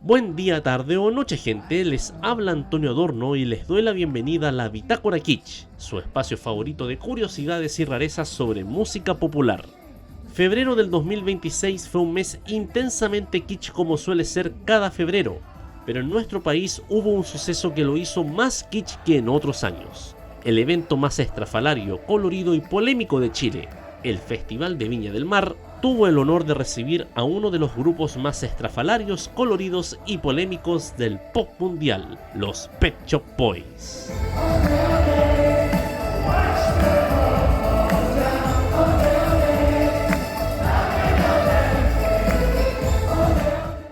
Buen día, tarde o noche, gente, les habla Antonio Adorno y les doy la bienvenida a la Bitácora Kitsch, su espacio favorito de curiosidades y rarezas sobre música popular. Febrero del 2026 fue un mes intensamente kitsch como suele ser cada febrero, pero en nuestro país hubo un suceso que lo hizo más kitsch que en otros años. El evento más estrafalario, colorido y polémico de Chile, el Festival de Viña del Mar, tuvo el honor de recibir a uno de los grupos más estrafalarios, coloridos y polémicos del pop mundial, los Pet Shop Boys.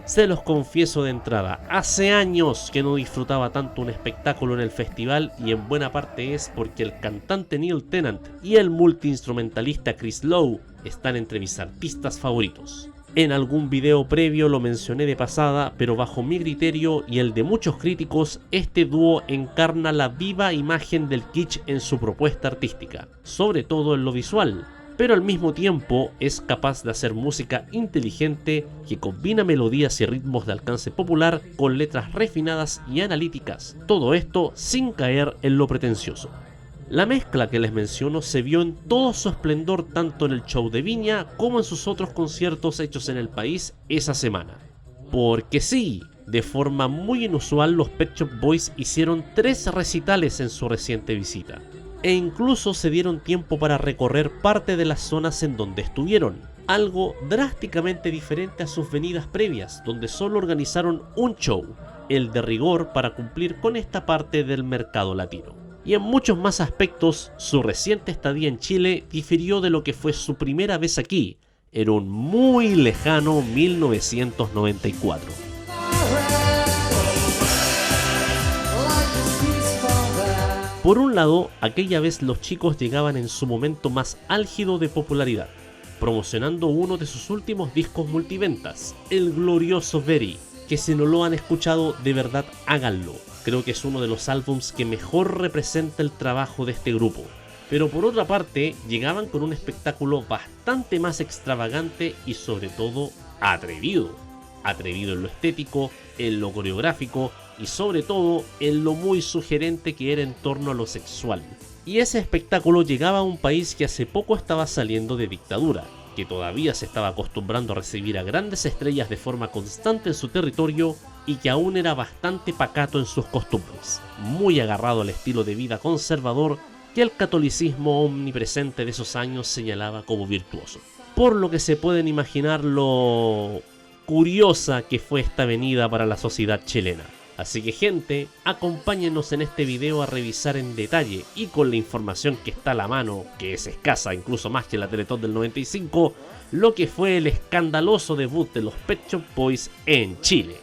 Se los confieso de entrada, hace años que no disfrutaba tanto un espectáculo en el festival y en buena parte es porque el cantante Neil Tennant y el multiinstrumentalista Chris Lowe están entre mis artistas favoritos. En algún video previo lo mencioné de pasada, pero bajo mi criterio y el de muchos críticos, este dúo encarna la viva imagen del kitsch en su propuesta artística, sobre todo en lo visual, pero al mismo tiempo es capaz de hacer música inteligente que combina melodías y ritmos de alcance popular con letras refinadas y analíticas, todo esto sin caer en lo pretencioso. La mezcla que les menciono se vio en todo su esplendor tanto en el show de Viña como en sus otros conciertos hechos en el país esa semana. Porque sí, de forma muy inusual los Pet Shop Boys hicieron 3 recitales en su reciente visita. E incluso se dieron tiempo para recorrer parte de las zonas en donde estuvieron, algo drásticamente diferente a sus venidas previas, donde solo organizaron un show, el de rigor para cumplir con esta parte del mercado latino. Y en muchos más aspectos, su reciente estadía en Chile difirió de lo que fue su primera vez aquí, en un muy lejano 1994. Por un lado, aquella vez los chicos llegaban en su momento más álgido de popularidad, promocionando uno de sus últimos discos multiventas, el glorioso Very, que si no lo han escuchado de verdad háganlo, creo que es uno de los álbums que mejor representa el trabajo de este grupo. Pero por otra parte, llegaban con un espectáculo bastante más extravagante y sobre todo atrevido en lo estético, en lo coreográfico y sobre todo en lo muy sugerente que era en torno a lo sexual. Y ese espectáculo llegaba a un país que hace poco estaba saliendo de dictadura, que todavía se estaba acostumbrando a recibir a grandes estrellas de forma constante en su territorio y que aún era bastante pacato en sus costumbres, muy agarrado al estilo de vida conservador que el catolicismo omnipresente de esos años señalaba como virtuoso. Por lo que se pueden imaginar lo curiosa que fue esta venida para la sociedad chilena. Así que gente, acompáñenos en este video a revisar en detalle y con la información que está a la mano, que es escasa incluso más que la Teletón del 95, lo que fue el escandaloso debut de los Pet Shop Boys en Chile.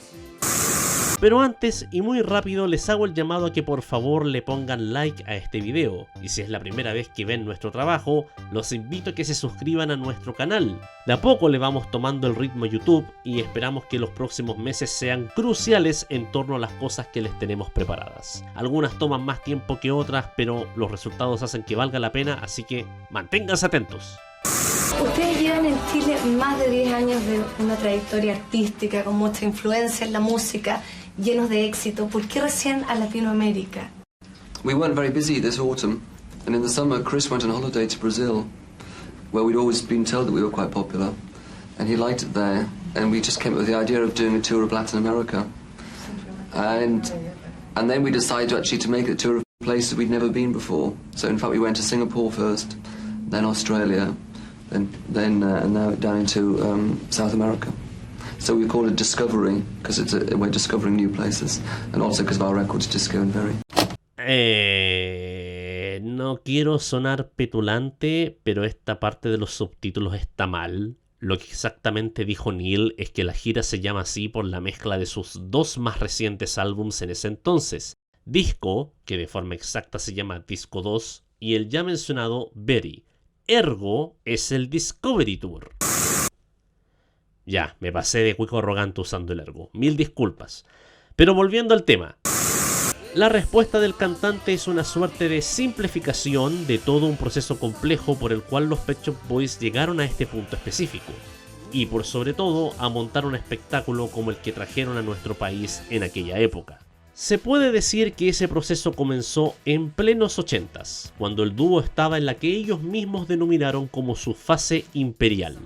Pero antes y muy rápido les hago el llamado a que por favor le pongan like a este video, y si es la primera vez que ven nuestro trabajo, los invito a que se suscriban a nuestro canal. De a poco le vamos tomando el ritmo a YouTube y esperamos que los próximos meses sean cruciales en torno a las cosas que les tenemos preparadas. Algunas toman más tiempo que otras, pero los resultados hacen que valga la pena, así que manténganse atentos. Ustedes llevan en Chile más de 10 años de una trayectoria artística con mucha influencia en la música, llenos de éxito. ¿Por qué recién a Latinoamérica? We weren't very busy this autumn, and in the summer Chris went on holiday to Brazil, where we'd always been told that we were quite popular, and he liked it there, and we just came up with the idea of doing a tour of Latin America. And then we decided actually to make it a tour of places we'd never been before. So in fact we went to Singapore first, then Australia, and now down into South America. So we call it Discovery, because we're discovering new places, and also because of our records Disco and Very. No quiero sonar petulante, pero esta parte de los subtítulos está mal. Lo que exactamente dijo Neil es que la gira se llama así por la mezcla de sus 2 más recientes álbums en ese entonces, Disco, que de forma exacta se llama Disco 2, y el ya mencionado Very. Ergo es el Discovery Tour. Ya, me pasé de cuico arrogante usando el ergo. Mil disculpas. Pero volviendo al tema. La respuesta del cantante es una suerte de simplificación de todo un proceso complejo por el cual los Pet Shop Boys llegaron a este punto específico. Y por sobre todo a montar un espectáculo como el que trajeron a nuestro país en aquella época. Se puede decir que ese proceso comenzó en plenos 80s, cuando el dúo estaba en la que ellos mismos denominaron como su fase imperial.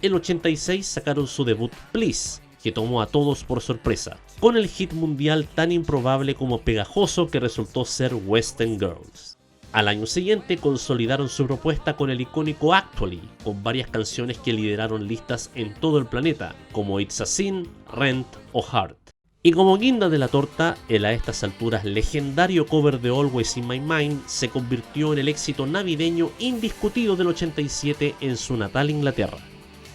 El 86 sacaron su debut Please, que tomó a todos por sorpresa, con el hit mundial tan improbable como pegajoso que resultó ser Western Girls. Al año siguiente consolidaron su propuesta con el icónico Actually, con varias canciones que lideraron listas en todo el planeta, como It's a Sin, Rent o Heart. Y como guinda de la torta, el a estas alturas legendario cover de Always in My Mind se convirtió en el éxito navideño indiscutido del 87 en su natal Inglaterra.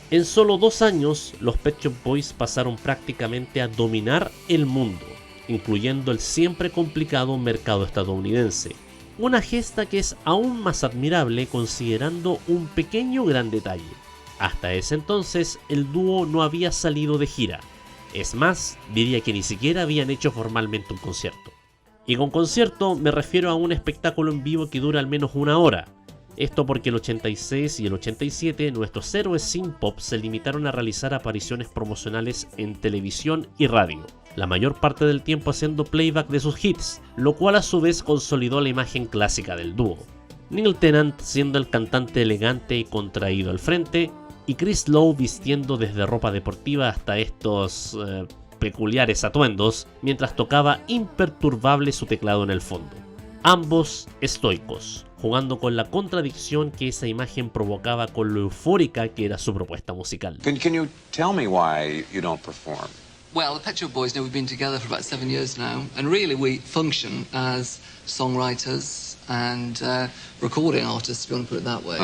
En solo 2 años, los Pet Shop Boys pasaron prácticamente a dominar el mundo, incluyendo el siempre complicado mercado estadounidense. Una gesta que es aún más admirable considerando un pequeño gran detalle. Hasta ese entonces, el dúo no había salido de gira. Es más, diría que ni siquiera habían hecho formalmente un concierto. Y con concierto me refiero a un espectáculo en vivo que dura al menos 1 hora. Esto porque el 86 y el 87 nuestros héroes synth pop se limitaron a realizar apariciones promocionales en televisión y radio, la mayor parte del tiempo haciendo playback de sus hits, lo cual a su vez consolidó la imagen clásica del dúo. Neil Tennant siendo el cantante elegante y contraído al frente, y Chris Lowe vistiendo desde ropa deportiva hasta estos peculiares atuendos, mientras tocaba imperturbable su teclado en el fondo. Ambos estoicos, jugando con la contradicción que esa imagen provocaba con lo eufórica que era su propuesta musical. Can you tell me why you don't perform? Well, the Pet Shop Boys, we've been together for about 7 years now, and really we function as songwriters and recording artists, if you want to put it that way.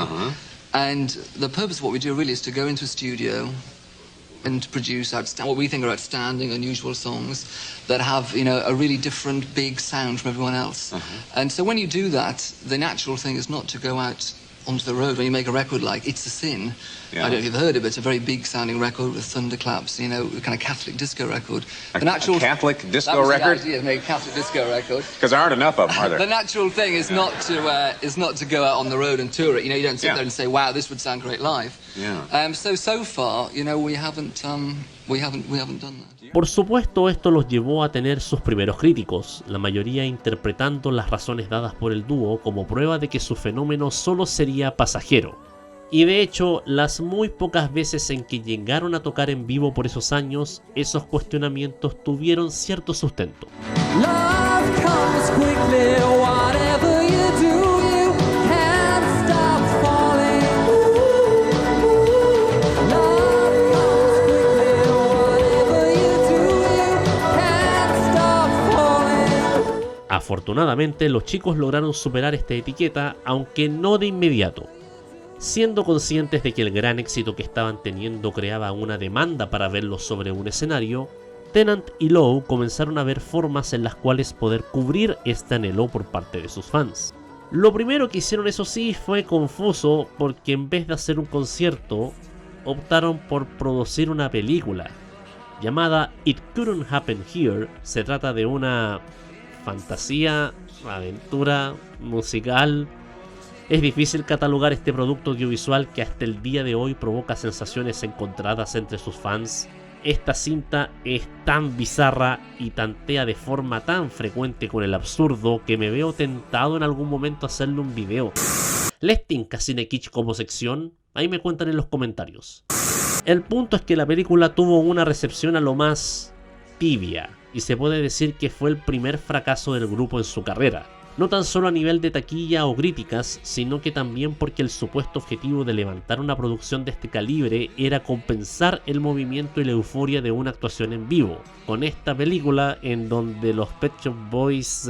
And the purpose of what we do really is to go into a studio and to produce what we think are outstanding, unusual songs that have, you know, a really different, big sound from everyone else. And so when you do that, the natural thing is not to go out onto the road when you make a record like It's a Sin. Yeah. I don't know if you've heard of it. It's a very big sounding record with thunderclaps, you know, a kind of Catholic disco record. A Catholic disco that was record? The idea, make a Catholic disco record. Because there aren't enough of them, are there? The natural thing is not to go out on the road and tour it. You know, you don't sit there and say, "Wow, this would sound great live." Yeah. So far, you know, we haven't done that. Por supuesto, esto los llevó a tener sus primeros críticos, la mayoría interpretando las razones dadas por el dúo como prueba de que su fenómeno solo sería pasajero. Y de hecho, las muy pocas veces en que llegaron a tocar en vivo por esos años, esos cuestionamientos tuvieron cierto sustento. Love comes quickly, whatever you do, you can't stop falling. Love comes quickly, whatever you do, you can't stop falling. Afortunadamente, los chicos lograron superar esta etiqueta, aunque no de inmediato. Siendo conscientes de que el gran éxito que estaban teniendo creaba una demanda para verlos sobre un escenario, Tennant y Lowe comenzaron a ver formas en las cuales poder cubrir este anhelo por parte de sus fans. Lo primero que hicieron, eso sí, fue confuso, porque en vez de hacer un concierto, optaron por producir una película llamada It Couldn't Happen Here. Se trata de una fantasía, aventura musical. Es difícil catalogar este producto audiovisual que hasta el día de hoy provoca sensaciones encontradas entre sus fans. Esta cinta es tan bizarra y tantea de forma tan frecuente con el absurdo que me veo tentado en algún momento a hacerle un video. ¿Les tinca Cine Kitsch como sección? Ahí me cuentan en los comentarios. El punto es que la película tuvo una recepción a lo más tibia, y se puede decir que fue el primer fracaso del grupo en su carrera. No tan solo a nivel de taquilla o críticas, sino que también porque el supuesto objetivo de levantar una producción de este calibre era compensar el movimiento y la euforia de una actuación en vivo, con esta película en donde los Pet Shop Boys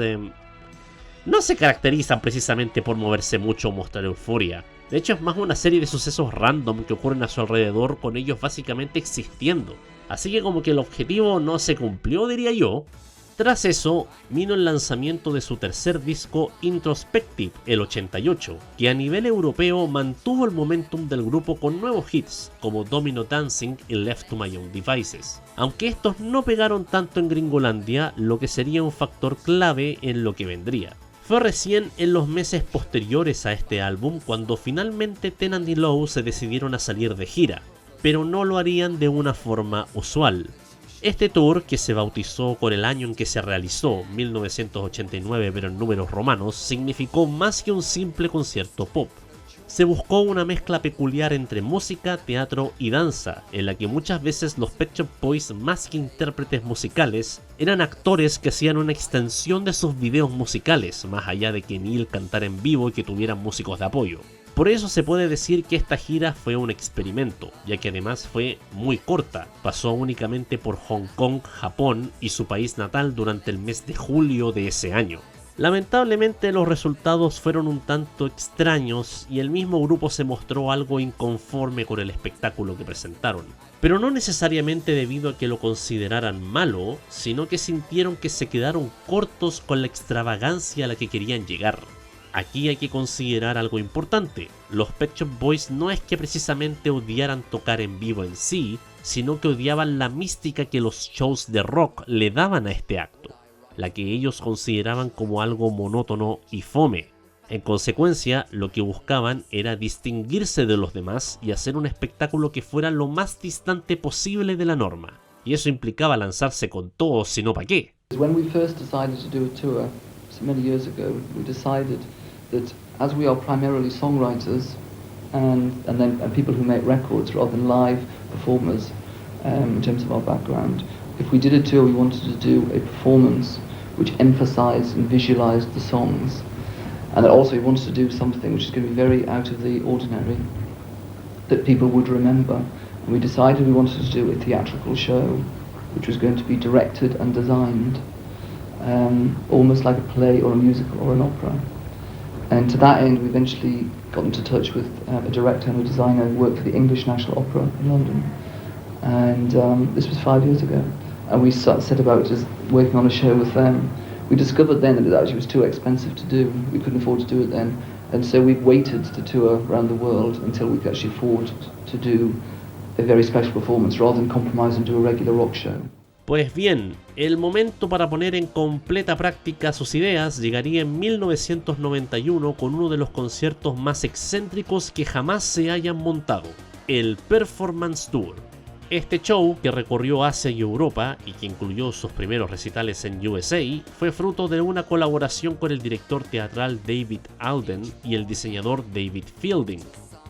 no se caracterizan precisamente por moverse mucho o mostrar euforia. De hecho, es más una serie de sucesos random que ocurren a su alrededor, con ellos básicamente existiendo. Así que como que el objetivo no se cumplió, diría yo. Tras eso, vino el lanzamiento de su tercer disco Introspective, el 88, que a nivel europeo mantuvo el momentum del grupo con nuevos hits como Domino Dancing y Left to My Own Devices, aunque estos no pegaron tanto en Gringolandia, lo que sería un factor clave en lo que vendría. Fue recién en los meses posteriores a este álbum cuando finalmente Tennant y Lowe se decidieron a salir de gira, pero no lo harían de una forma usual. Este tour, que se bautizó con el año en que se realizó, 1989 pero en números romanos, significó más que un simple concierto pop. Se buscó una mezcla peculiar entre música, teatro y danza, en la que muchas veces los Pet Shop Boys, más que intérpretes musicales, eran actores que hacían una extensión de sus videos musicales, más allá de que Neil cantara en vivo y que tuvieran músicos de apoyo. Por eso se puede decir que esta gira fue un experimento, ya que además fue muy corta, pasó únicamente por Hong Kong, Japón y su país natal durante el mes de julio de ese año. Lamentablemente los resultados fueron un tanto extraños y el mismo grupo se mostró algo inconforme con el espectáculo que presentaron. Pero no necesariamente debido a que lo consideraran malo, sino que sintieron que se quedaron cortos con la extravagancia a la que querían llegar. Aquí hay que considerar algo importante, los Pet Shop Boys no es que precisamente odiaran tocar en vivo en sí, sino que odiaban la mística que los shows de rock le daban a este acto, la que ellos consideraban como algo monótono y fome. En consecuencia, lo que buscaban era distinguirse de los demás y hacer un espectáculo que fuera lo más distante posible de la norma, y eso implicaba lanzarse con todo, si no pa' qué. When we first decided to do a tour, so many years ago, we decided that as we are primarily songwriters and people who make records rather than live performers in terms of our background, if we did a tour we wanted to do a performance which emphasized and visualized the songs, and that also we wanted to do something which is going to be very out of the ordinary, that people would remember. And we decided we wanted to do a theatrical show which was going to be directed and designed almost like a play or a musical or an opera. And to that end we eventually got into touch with a director and a designer who worked for the English National Opera in London, and this was 5 years ago, and we set about just working on a show with them. We discovered then that it actually was too expensive to do, we couldn't afford to do it then, and so we waited to tour around the world until we could actually afford to do a very special performance rather than compromise and do a regular rock show. Pues bien, el momento para poner en completa práctica sus ideas llegaría en 1991 con uno de los conciertos más excéntricos que jamás se hayan montado, el Performance Tour. Este show, que recorrió Asia y Europa y que incluyó sus primeros recitales en USA, fue fruto de una colaboración con el director teatral David Alden y el diseñador David Fielding,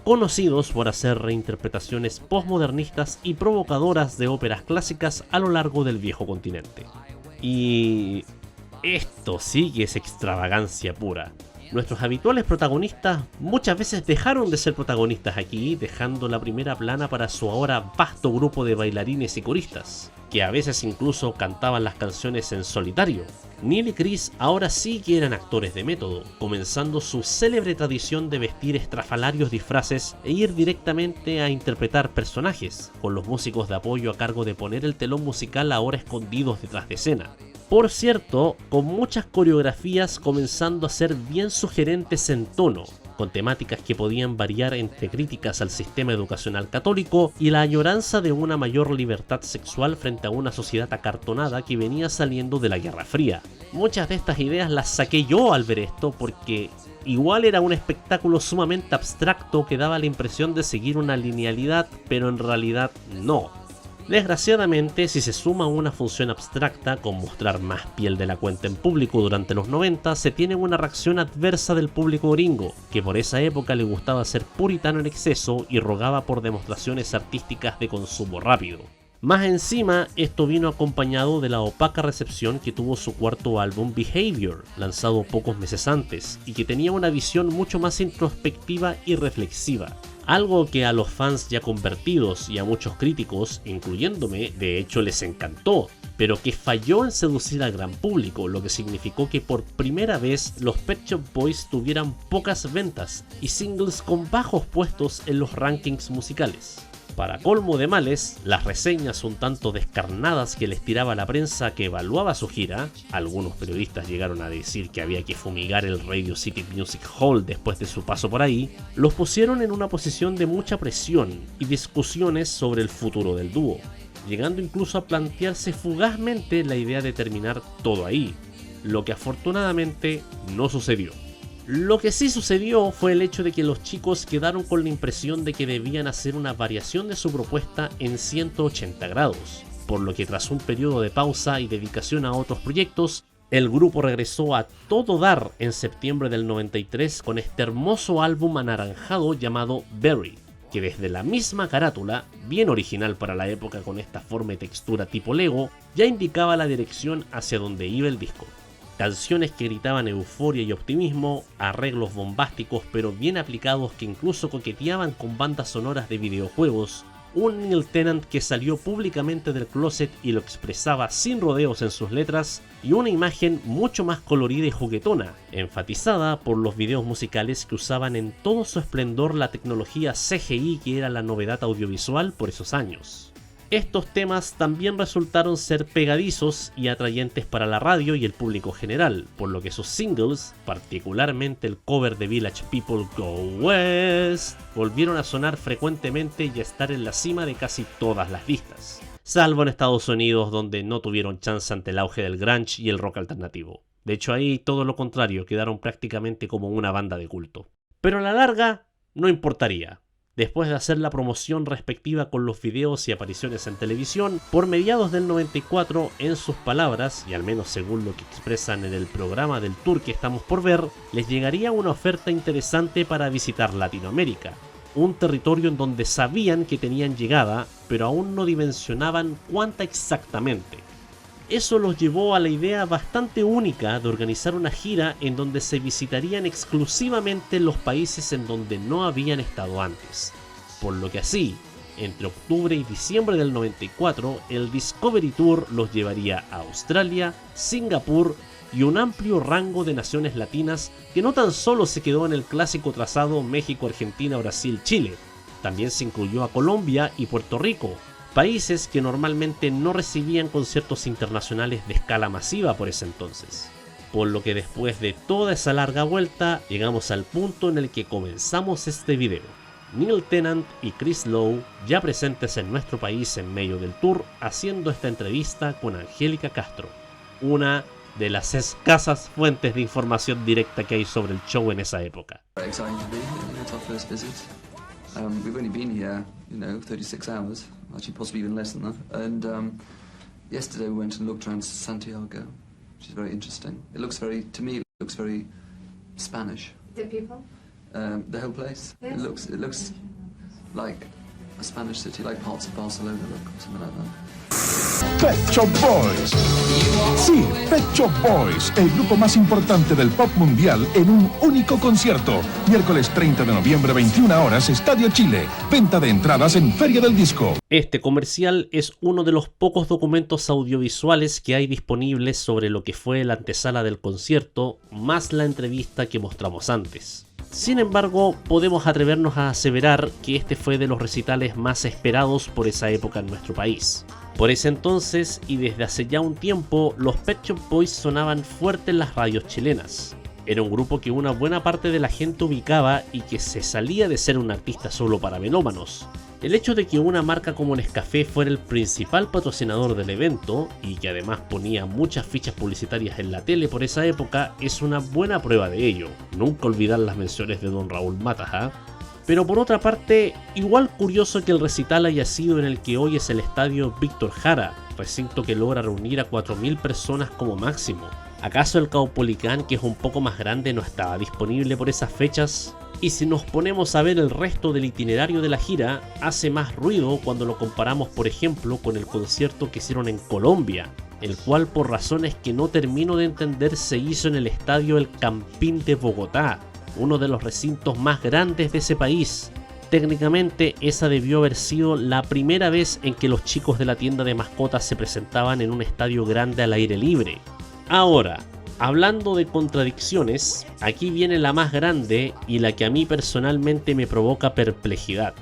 conocidos por hacer reinterpretaciones postmodernistas y provocadoras de óperas clásicas a lo largo del viejo continente. Y esto sí que es extravagancia pura. Nuestros habituales protagonistas muchas veces dejaron de ser protagonistas aquí, dejando la primera plana para su ahora vasto grupo de bailarines y coristas, que a veces incluso cantaban las canciones en solitario. Neil y Chris ahora sí que eran actores de método, comenzando su célebre tradición de vestir estrafalarios disfraces e ir directamente a interpretar personajes, con los músicos de apoyo a cargo de poner el telón musical ahora escondidos detrás de escena. Por cierto, con muchas coreografías comenzando a ser bien sugerentes en tono, con temáticas que podían variar entre críticas al sistema educacional católico y la añoranza de una mayor libertad sexual frente a una sociedad acartonada que venía saliendo de la Guerra Fría. Muchas de estas ideas las saqué yo al ver esto porque igual era un espectáculo sumamente abstracto que daba la impresión de seguir una linealidad, pero en realidad no. Desgraciadamente, si se suma una función abstracta con mostrar más piel de la cuenta en público durante los 90, se tiene una reacción adversa del público gringo, que por esa época le gustaba ser puritano en exceso y rogaba por demostraciones artísticas de consumo rápido. Más encima, esto vino acompañado de la opaca recepción que tuvo su cuarto álbum Behavior, lanzado pocos meses antes, y que tenía una visión mucho más introspectiva y reflexiva. Algo que a los fans ya convertidos y a muchos críticos, incluyéndome, de hecho les encantó, pero que falló en seducir al gran público, lo que significó que por primera vez los Pet Shop Boys tuvieran pocas ventas y singles con bajos puestos en los rankings musicales. Para colmo de males, las reseñas un tanto descarnadas que les tiraba la prensa que evaluaba su gira, algunos periodistas llegaron a decir que había que fumigar el Radio City Music Hall después de su paso por ahí, los pusieron en una posición de mucha presión y discusiones sobre el futuro del dúo, llegando incluso a plantearse fugazmente la idea de terminar todo ahí, lo que afortunadamente no sucedió. Lo que sí sucedió fue el hecho de que los chicos quedaron con la impresión de que debían hacer una variación de su propuesta en 180 grados, por lo que tras un periodo de pausa y dedicación a otros proyectos, el grupo regresó a todo dar en septiembre del 93 con este hermoso álbum anaranjado llamado Berry, que desde la misma carátula, bien original para la época con esta forma y textura tipo Lego, ya indicaba la dirección hacia donde iba el disco. Canciones que gritaban euforia y optimismo, arreglos bombásticos pero bien aplicados que incluso coqueteaban con bandas sonoras de videojuegos, un Neil Tennant que salió públicamente del closet y lo expresaba sin rodeos en sus letras, y una imagen mucho más colorida y juguetona, enfatizada por los videos musicales que usaban en todo su esplendor la tecnología CGI que era la novedad audiovisual por esos años. Estos temas también resultaron ser pegadizos y atrayentes para la radio y el público general, por lo que sus singles, particularmente el cover de Village People Go West, volvieron a sonar frecuentemente y a estar en la cima de casi todas las listas, salvo en Estados Unidos, donde no tuvieron chance ante el auge del grunge y el rock alternativo. De hecho, ahí todo lo contrario, quedaron prácticamente como una banda de culto. Pero a la larga no importaría. Después de hacer la promoción respectiva con los videos y apariciones en televisión, por mediados del 94, en sus palabras, y al menos según lo que expresan en el programa del tour que estamos por ver, les llegaría una oferta interesante para visitar Latinoamérica, un territorio en donde sabían que tenían llegada, pero aún no dimensionaban cuánta exactamente. Eso los llevó a la idea bastante única de organizar una gira en donde se visitarían exclusivamente los países en donde no habían estado antes. Por lo que así, entre octubre y diciembre del 94, el Discovery Tour los llevaría a Australia, Singapur y un amplio rango de naciones latinas que no tan solo se quedó en el clásico trazado México, Argentina, Brasil, Chile, también se incluyó a Colombia y Puerto Rico, países que normalmente no recibían conciertos internacionales de escala masiva por ese entonces. Por lo que después de toda esa larga vuelta, llegamos al punto en el que comenzamos este video. Neil Tennant y Chris Lowe ya presentes en nuestro país en medio del tour, haciendo esta entrevista con Angélica Castro, una de las escasas fuentes de información directa que hay sobre el show en esa época. We've only been here, 36 hours, actually possibly even less than that. And yesterday we went and looked around Santiago, which is very interesting. To me, it looks very Spanish. The people? The whole place. Yes. It looks like a Spanish city, like parts of Barcelona look, or something like that. Pet Shop Boys. Sí, Pet Shop Boys, el grupo más importante del pop mundial en un único concierto. Miércoles 30 de noviembre, 21 horas, Estadio Chile. Venta de entradas en Feria del Disco. Este comercial es uno de los pocos documentos audiovisuales que hay disponibles sobre lo que fue la antesala del concierto, más la entrevista que mostramos antes. Sin embargo, podemos atrevernos a aseverar que este fue de los recitales más esperados por esa época en nuestro país. Por ese entonces, y desde hace ya un tiempo, los Pet Shop Boys sonaban fuerte en las radios chilenas. Era un grupo que una buena parte de la gente ubicaba y que se salía de ser un artista solo para melómanos. El hecho de que una marca como Nescafé fuera el principal patrocinador del evento, y que además ponía muchas fichas publicitarias en la tele por esa época, es una buena prueba de ello. Nunca olvidar las menciones de Don Raúl Matas, ¿eh? Pero por otra parte, igual curioso que el recital haya sido en el que hoy es el estadio Víctor Jara, recinto que logra reunir a 4.000 personas como máximo. ¿Acaso el Caupolicán, que es un poco más grande, no estaba disponible por esas fechas? Y si nos ponemos a ver el resto del itinerario de la gira, hace más ruido cuando lo comparamos, por ejemplo, con el concierto que hicieron en Colombia, el cual por razones que no termino de entender se hizo en el estadio El Campín de Bogotá, uno de los recintos más grandes de ese país. Técnicamente esa debió haber sido la primera vez en que los chicos de la tienda de mascotas se presentaban en un estadio grande al aire libre. Ahora, hablando de contradicciones, aquí viene la más grande y la que a mí personalmente me provoca perplejidad.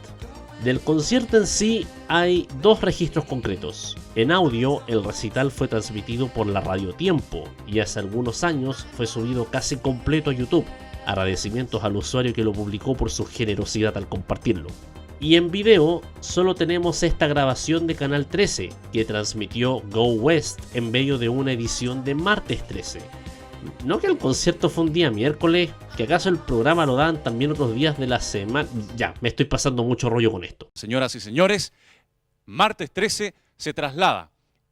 Del concierto en sí hay dos registros concretos. En audio, el recital fue transmitido por la Radio Tiempo y hace algunos años fue subido casi completo a YouTube. Agradecimientos al usuario que lo publicó por su generosidad al compartirlo. Y en video solo tenemos esta grabación de Canal 13 que transmitió Go West en medio de una edición de Martes 13. No que el concierto fue un día miércoles, que acaso el programa lo dan también otros días de la semana. Ya, me estoy pasando mucho rollo con esto. Señoras y señores, Martes 13 se traslada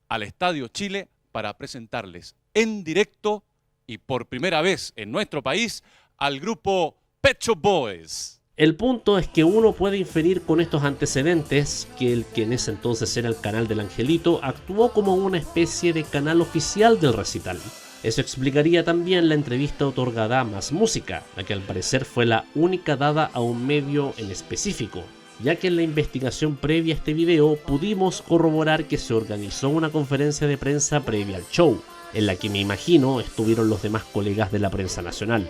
al Estadio Chile para presentarles en directo y por primera vez en nuestro país al grupo Pet Shop Boys. El punto es que uno puede inferir con estos antecedentes que el que en ese entonces era el canal del Angelito actuó como una especie de canal oficial del recital. Eso explicaría también la entrevista otorgada a Más Música, la que al parecer fue la única dada a un medio en específico, ya que en la investigación previa a este video pudimos corroborar que se organizó una conferencia de prensa previa al show, en la que me imagino estuvieron los demás colegas de la prensa nacional.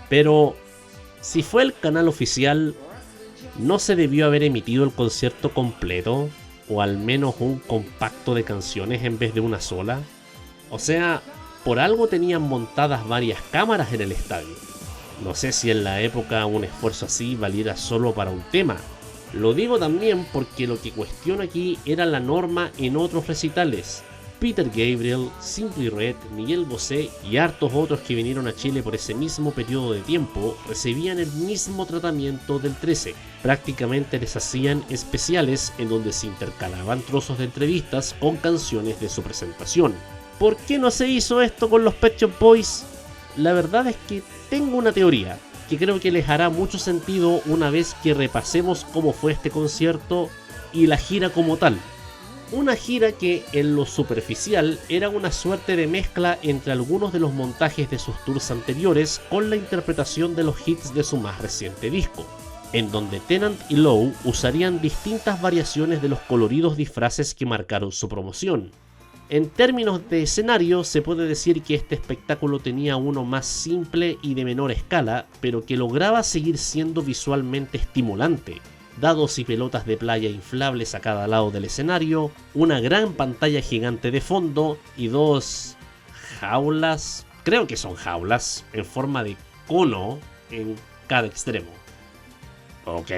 Pero si fue el canal oficial, ¿no se debió haber emitido el concierto completo? ¿O al menos un compacto de canciones en vez de una sola? O sea, por algo tenían montadas varias cámaras en el estadio. No sé si en la época un esfuerzo así valiera solo para un tema. Lo digo también porque lo que cuestiono aquí era la norma en otros recitales. Peter Gabriel, Simply Red, Miguel Bosé y hartos otros que vinieron a Chile por ese mismo periodo de tiempo recibían el mismo tratamiento del 13. Prácticamente les hacían especiales en donde se intercalaban trozos de entrevistas con canciones de su presentación. ¿Por qué no se hizo esto con los Pet Shop Boys? La verdad es que tengo una teoría que creo que les hará mucho sentido una vez que repasemos cómo fue este concierto y la gira como tal. Una gira que en lo superficial era una suerte de mezcla entre algunos de los montajes de sus tours anteriores con la interpretación de los hits de su más reciente disco, en donde Tennant y Lowe usarían distintas variaciones de los coloridos disfraces que marcaron su promoción. En términos de escenario, se puede decir que este espectáculo tenía uno más simple y de menor escala, pero que lograba seguir siendo visualmente estimulante. Dados y pelotas de playa inflables a cada lado del escenario, una gran pantalla gigante de fondo y dos jaulas, creo que son jaulas, en forma de cono en cada extremo. Ok.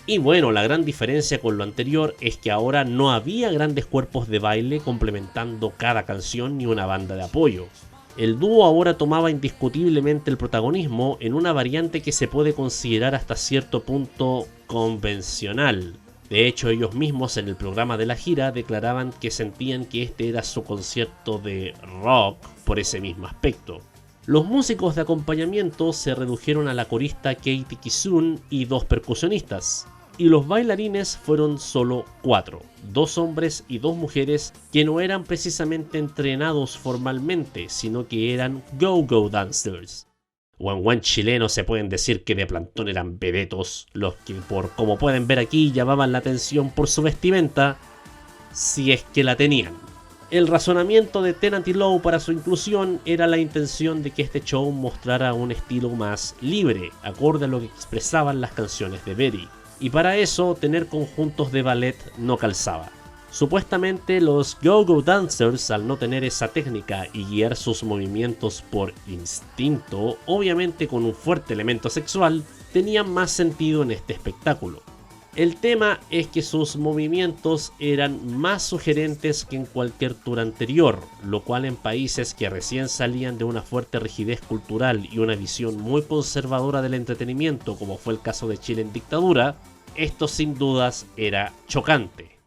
Y bueno, la gran diferencia con lo anterior es que ahora no había grandes cuerpos de baile complementando cada canción ni una banda de apoyo. El dúo ahora tomaba indiscutiblemente el protagonismo en una variante que se puede considerar hasta cierto punto convencional. De hecho, ellos mismos en el programa de la gira declaraban que sentían que este era su concierto de rock por ese mismo aspecto. Los músicos de acompañamiento se redujeron a la corista Katie Kizun y 2 percusionistas, y los bailarines fueron solo 4, 2 hombres y 2 mujeres que no eran precisamente entrenados formalmente, sino que eran go-go dancers. O en buen chileno se pueden decir que de plantón eran bebetos, los que como pueden ver aquí llamaban la atención por su vestimenta, si es que la tenían. El razonamiento de Tennant y Lowe para su inclusión era la intención de que este show mostrara un estilo más libre, acorde a lo que expresaban las canciones de Betty. Y para eso, tener conjuntos de ballet no calzaba. Supuestamente los go-go dancers, al no tener esa técnica y guiar sus movimientos por instinto, obviamente con un fuerte elemento sexual, tenían más sentido en este espectáculo. El tema es que sus movimientos eran más sugerentes que en cualquier tour anterior, lo cual en países que recién salían de una fuerte rigidez cultural y una visión muy conservadora del entretenimiento, como fue el caso de Chile en dictadura, esto sin dudas era chocante.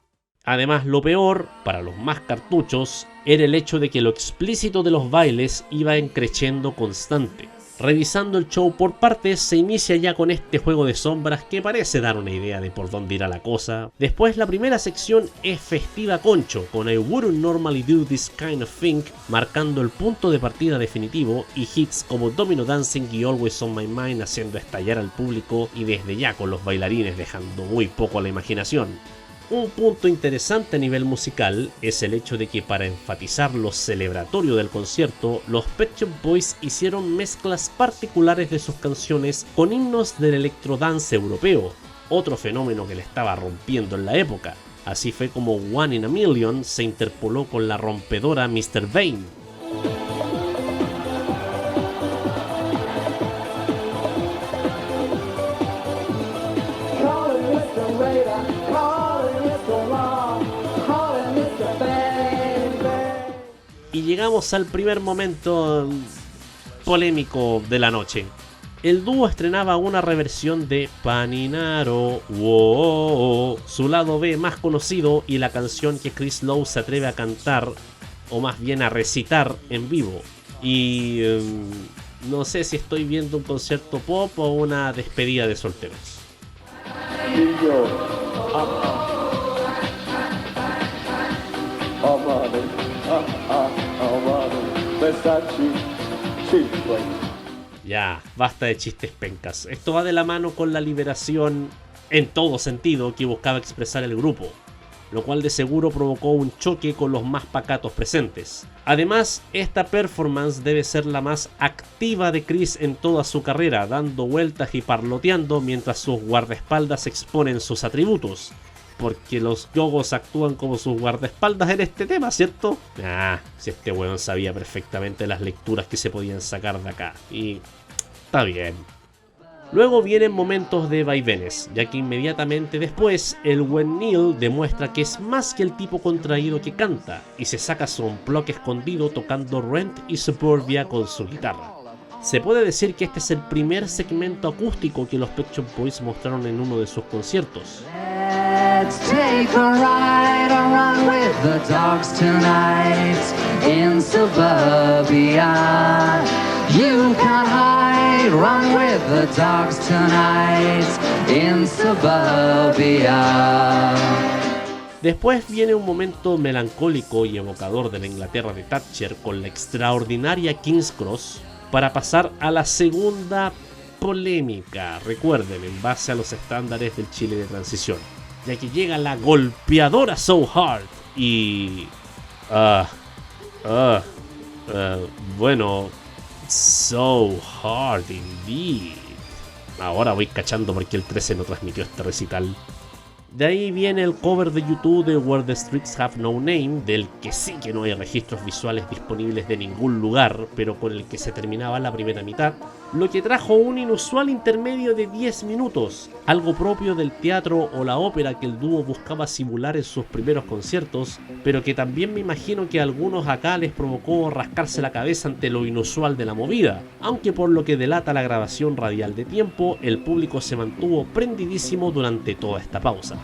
Además, lo peor, para los más cartuchos, era el hecho de que lo explícito de los bailes iba en creciendo constante. Revisando el show por partes, se inicia ya con este juego de sombras que parece dar una idea de por dónde irá la cosa. Después la primera sección es festiva concho, con I Wouldn't Normally Do This Kind of Thing marcando el punto de partida definitivo, y hits como Domino Dancing y Always On My Mind haciendo estallar al público y desde ya con los bailarines dejando muy poco a la imaginación. Un punto interesante a nivel musical es el hecho de que para enfatizar lo celebratorio del concierto, los Pet Shop Boys hicieron mezclas particulares de sus canciones con himnos del electrodance europeo, otro fenómeno que le estaba rompiendo en la época. Así fue como One in a Million se interpoló con la rompedora Mr. Vain. Y llegamos al primer momento polémico de la noche. El dúo estrenaba una reversión de Paninaro, wow, su lado B más conocido y la canción que Chris Lowe se atreve a cantar, o más bien a recitar en vivo. Y no sé si estoy viendo un concierto pop o una despedida de solteros. Ya, basta de chistes pencas. Esto va de la mano con la liberación en todo sentido que buscaba expresar el grupo, lo cual de seguro provocó un choque con los más pacatos presentes. Además, esta performance debe ser la más activa de Chris en toda su carrera, dando vueltas y parloteando mientras sus guardaespaldas exponen sus atributos. Porque los yogos actúan como sus guardaespaldas en este tema, ¿cierto? Si este weón sabía perfectamente las lecturas que se podían sacar de acá. Y está bien. Luego vienen momentos de vaivenes, ya que inmediatamente después el buen Neil demuestra que es más que el tipo contraído que canta, y se saca su unplug escondido tocando Rent y Suburbia con su guitarra. Se puede decir que este es el primer segmento acústico que los Pet Shop Boys mostraron en uno de sus conciertos. Let's take a ride or run with the dogs tonight in suburbia. You can hide, run with the dogs tonight in suburbia. Después viene un momento melancólico y evocador de la Inglaterra de Thatcher con la extraordinaria King's Cross, para pasar a la segunda polémica, recuerden, en base a los estándares del Chile de transición, ya que llega la golpeadora So Hard y... bueno, So Hard indeed. Ahora voy cachando porque el 13 no transmitió este recital. De ahí viene el cover de YouTube de Where the Streets Have No Name, del que sí que no hay registros visuales disponibles de ningún lugar, pero con el que se terminaba la primera mitad, lo que trajo un inusual intermedio de 10 minutos, algo propio del teatro o la ópera que el dúo buscaba simular en sus primeros conciertos, pero que también me imagino que a algunos acá les provocó rascarse la cabeza ante lo inusual de la movida, aunque por lo que delata la grabación radial de tiempo, el público se mantuvo prendidísimo durante toda esta pausa.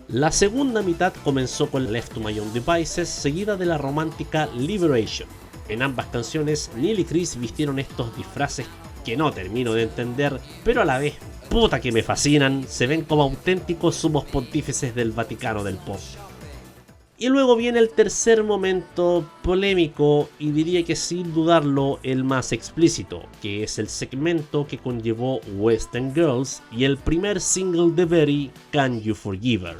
La segunda mitad comenzó con Left to My Own Devices, seguida de la romántica Liberation. En ambas canciones, Neil y Chris vistieron estos disfraces que no termino de entender, pero a la vez, puta que me fascinan, se ven como auténticos sumos pontífices del Vaticano del pop. Y luego viene el tercer momento polémico y diría que sin dudarlo el más explícito, que es el segmento que conllevó West End Girls y el primer single de Berry, Can You Forgive Her.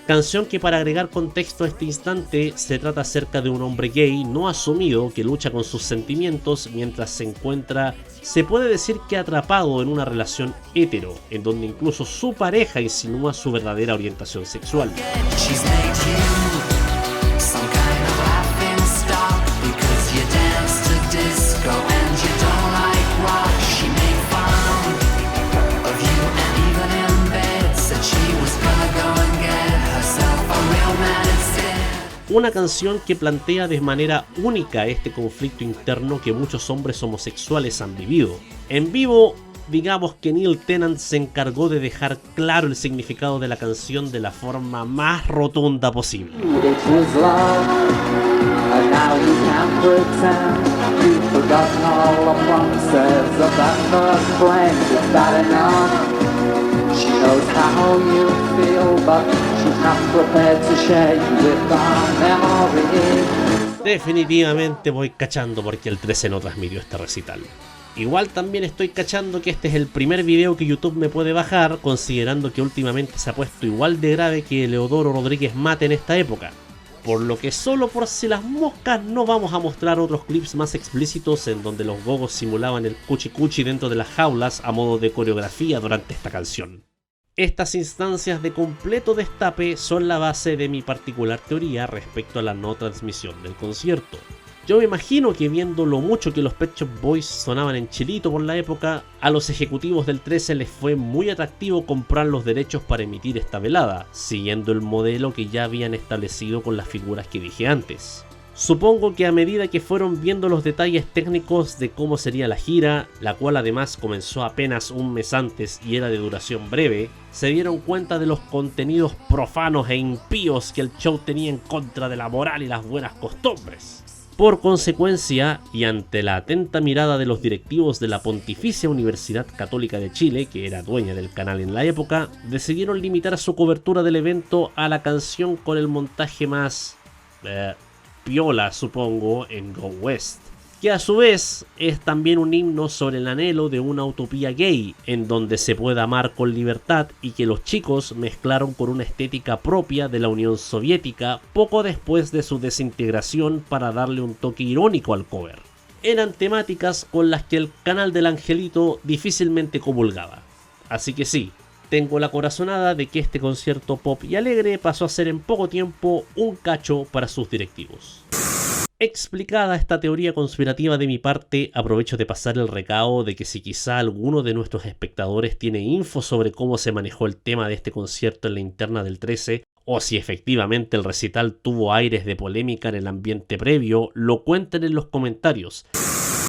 Canción que, para agregar contexto a este instante, se trata acerca de un hombre gay no asumido que lucha con sus sentimientos mientras se encuentra, se puede decir que atrapado en una relación hetero, en donde incluso su pareja insinúa su verdadera orientación sexual. Una canción que plantea de manera única este conflicto interno que muchos hombres homosexuales han vivido. En vivo, digamos que Neil Tennant se encargó de dejar claro el significado de la canción de la forma más rotunda posible. She knows how you feel, but she's not prepared to share you with our memory. Definitivamente voy cachando porque el 13 no transmitió este recital. Igual también estoy cachando que este es el primer video que YouTube me puede bajar, considerando que últimamente se ha puesto igual de grave que Leodoro Rodríguez Mate en esta época. Por lo que solo por si las moscas no vamos a mostrar otros clips más explícitos en donde los gogos simulaban el cuchi cuchi dentro de las jaulas a modo de coreografía durante esta canción. Estas instancias de completo destape son la base de mi particular teoría respecto a la no transmisión del concierto. Yo me imagino que viendo lo mucho que los Pet Shop Boys sonaban en Chilito por la época, a los ejecutivos del 13 les fue muy atractivo comprar los derechos para emitir esta velada, siguiendo el modelo que ya habían establecido con las figuras que dije antes. Supongo que a medida que fueron viendo los detalles técnicos de cómo sería la gira, la cual además comenzó apenas un mes antes y era de duración breve, se dieron cuenta de los contenidos profanos e impíos que el show tenía en contra de la moral y las buenas costumbres. Por consecuencia, y ante la atenta mirada de los directivos de la Pontificia Universidad Católica de Chile, que era dueña del canal en la época, decidieron limitar su cobertura del evento a la canción con el montaje más piola, supongo, en Go West, que a su vez es también un himno sobre el anhelo de una utopía gay, en donde se pueda amar con libertad y que los chicos mezclaron con una estética propia de la Unión Soviética poco después de su desintegración para darle un toque irónico al cover. Eran temáticas con las que el canal del Angelito difícilmente comulgaba. Así que sí, tengo la corazonada de que este concierto pop y alegre pasó a ser en poco tiempo un cacho para sus directivos. Explicada esta teoría conspirativa de mi parte, aprovecho de pasar el recado de que si quizá alguno de nuestros espectadores tiene info sobre cómo se manejó el tema de este concierto en la interna del 13, o si efectivamente el recital tuvo aires de polémica en el ambiente previo, lo cuenten en los comentarios.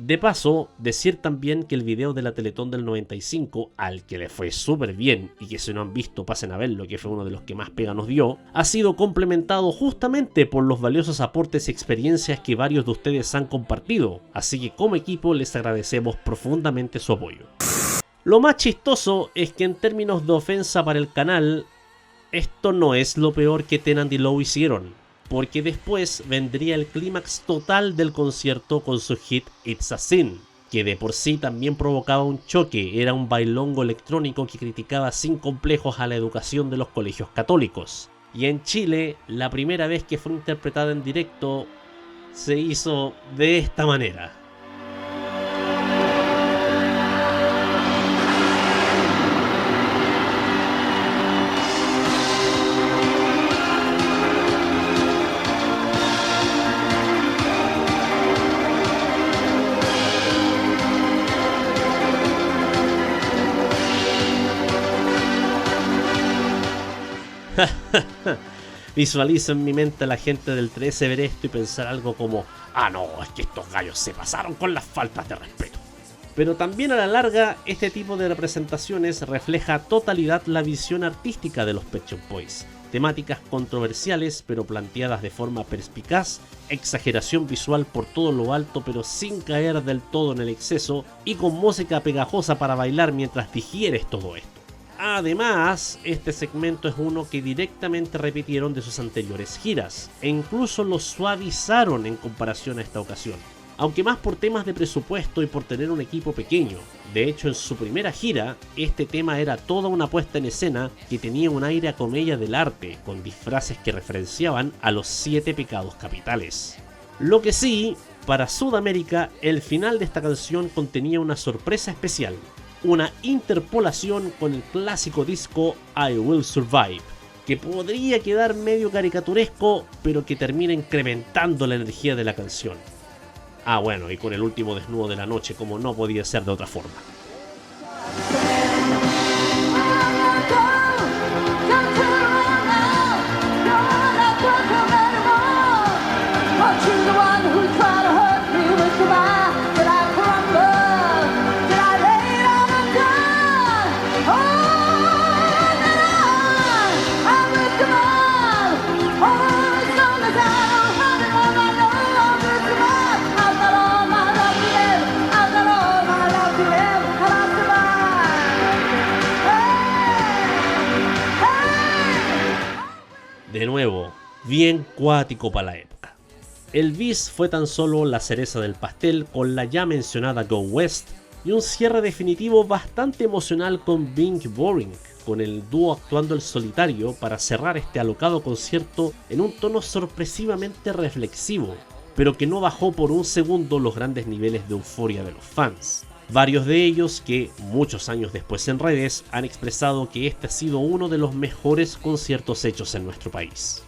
De paso, decir también que el video de la Teletón del 95, al que le fue súper bien y que si no han visto pasen a verlo, que fue uno de los que más pega nos dio, ha sido complementado justamente por los valiosos aportes y experiencias que varios de ustedes han compartido, así que como equipo les agradecemos profundamente su apoyo. Lo más chistoso es que en términos de ofensa para el canal, esto no es lo peor que Tennant y Lowe hicieron, porque después vendría el clímax total del concierto con su hit It's a Sin, que de por sí también provocaba un choque, era un bailongo electrónico que criticaba sin complejos a la educación de los colegios católicos. Y en Chile, la primera vez que fue interpretada en directo, se hizo de esta manera. Visualizo en mi mente a la gente del 13 ver esto y pensar algo como: ah no, es que estos gallos se pasaron con las faltas de respeto. Pero también a la larga, este tipo de representaciones refleja a totalidad la visión artística de los Pet Shop Boys. Temáticas controversiales pero planteadas de forma perspicaz, exageración visual por todo lo alto pero sin caer del todo en el exceso, y con música pegajosa para bailar mientras digieres todo esto. Además, este segmento es uno que directamente repitieron de sus anteriores giras, e incluso lo suavizaron en comparación a esta ocasión, aunque más por temas de presupuesto y por tener un equipo pequeño. De hecho, en su primera gira, este tema era toda una puesta en escena que tenía un aire a comedia del arte, con disfraces que referenciaban a los 7 pecados capitales. Lo que sí, para Sudamérica, el final de esta canción contenía una sorpresa especial, una interpolación con el clásico disco I Will Survive, que podría quedar medio caricaturesco, pero que termina incrementando la energía de la canción. Ah bueno, y con el último desnudo de la noche, como no podía ser de otra forma. De nuevo, bien cuático para la época. El bis fue tan solo la cereza del pastel con la ya mencionada Go West, y un cierre definitivo bastante emocional con Being Boring, con el dúo actuando el solitario para cerrar este alocado concierto en un tono sorpresivamente reflexivo, pero que no bajó por un segundo los grandes niveles de euforia de los fans. Varios de ellos que, muchos años después en redes, han expresado que este ha sido uno de los mejores conciertos hechos en nuestro país.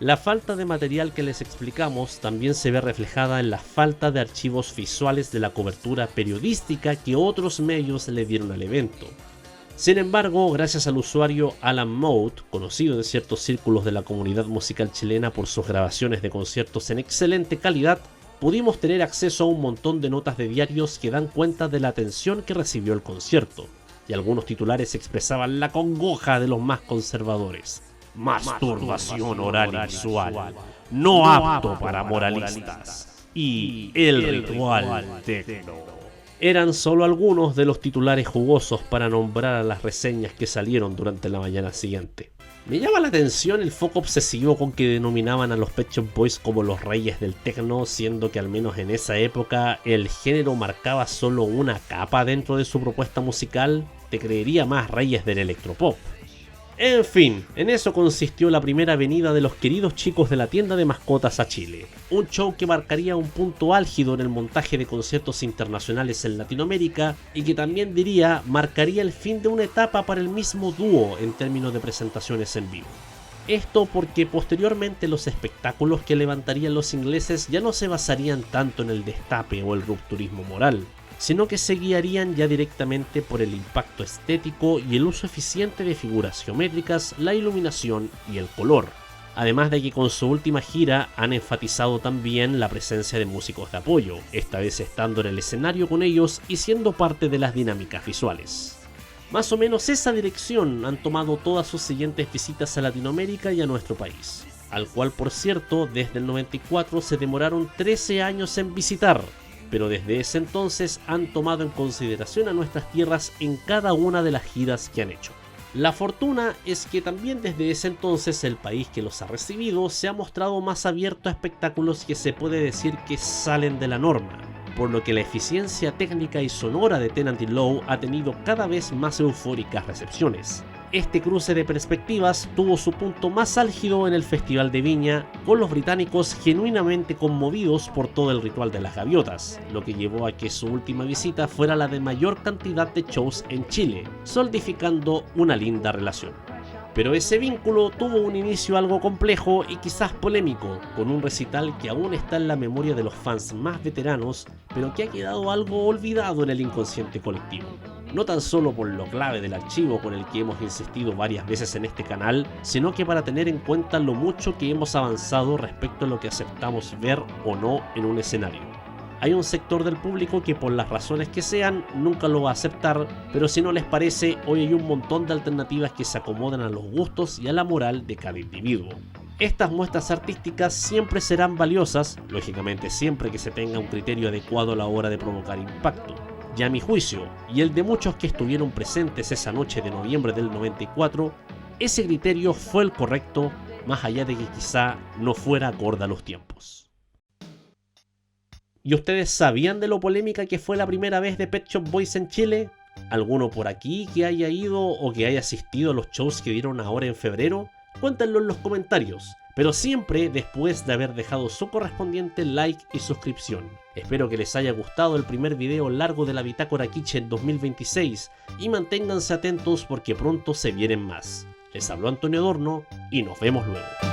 La falta de material que les explicamos también se ve reflejada en la falta de archivos visuales de la cobertura periodística que otros medios le dieron al evento. Sin embargo, gracias al usuario Alan Mode, conocido en ciertos círculos de la comunidad musical chilena por sus grabaciones de conciertos en excelente calidad, pudimos tener acceso a un montón de notas de diarios que dan cuenta de la atención que recibió el concierto, y algunos titulares expresaban la congoja de los más conservadores. Masturbación oral y visual, no apto para moralistas, y el ritual tecno. Eran solo algunos de los titulares jugosos para nombrar a las reseñas que salieron durante la mañana siguiente. Me llama la atención el foco obsesivo con que denominaban a los Pet Shop Boys como los reyes del techno, siendo que al menos en esa época el género marcaba solo una capa dentro de su propuesta musical. Te creería más reyes del electropop. En fin, en eso consistió la primera venida de los queridos chicos de la tienda de mascotas a Chile. Un show que marcaría un punto álgido en el montaje de conciertos internacionales en Latinoamérica y que también diría marcaría el fin de una etapa para el mismo dúo en términos de presentaciones en vivo. Esto porque posteriormente los espectáculos que levantarían los ingleses ya no se basarían tanto en el destape o el rupturismo moral, sino que se guiarían ya directamente por el impacto estético y el uso eficiente de figuras geométricas, la iluminación y el color. Además de que con su última gira han enfatizado también la presencia de músicos de apoyo, esta vez estando en el escenario con ellos y siendo parte de las dinámicas visuales. Más o menos esa dirección han tomado todas sus siguientes visitas a Latinoamérica y a nuestro país, al cual por cierto desde el 94 se demoraron 13 años en visitar, pero desde ese entonces han tomado en consideración a nuestras tierras en cada una de las giras que han hecho. La fortuna es que también desde ese entonces el país que los ha recibido se ha mostrado más abierto a espectáculos que se puede decir que salen de la norma, por lo que la eficiencia técnica y sonora de Tenant Low ha tenido cada vez más eufóricas recepciones. Este cruce de perspectivas tuvo su punto más álgido en el Festival de Viña, con los británicos genuinamente conmovidos por todo el ritual de las gaviotas, lo que llevó a que su última visita fuera la de mayor cantidad de shows en Chile, solidificando una linda relación. Pero ese vínculo tuvo un inicio algo complejo y quizás polémico, con un recital que aún está en la memoria de los fans más veteranos, pero que ha quedado algo olvidado en el inconsciente colectivo. No tan solo por lo clave del archivo con el que hemos insistido varias veces en este canal, sino que para tener en cuenta lo mucho que hemos avanzado respecto a lo que aceptamos ver o no en un escenario. Hay un sector del público que por las razones que sean nunca lo va a aceptar, pero si no les parece, hoy hay un montón de alternativas que se acomodan a los gustos y a la moral de cada individuo. Estas muestras artísticas siempre serán valiosas, lógicamente siempre que se tenga un criterio adecuado a la hora de provocar impacto. Y a mi juicio, y el de muchos que estuvieron presentes esa noche de noviembre del 94, ese criterio fue el correcto, más allá de que quizá no fuera acorde a los tiempos. ¿Y ustedes sabían de lo polémica que fue la primera vez de Pet Shop Boys en Chile? ¿Alguno por aquí que haya ido o que haya asistido a los shows que dieron ahora en febrero? Cuéntenlo en los comentarios, pero siempre después de haber dejado su correspondiente like y suscripción. Espero que les haya gustado el primer video largo de la Bitácora Kitchen 2026 y manténganse atentos porque pronto se vienen más. Les habló Antonio Adorno y nos vemos luego.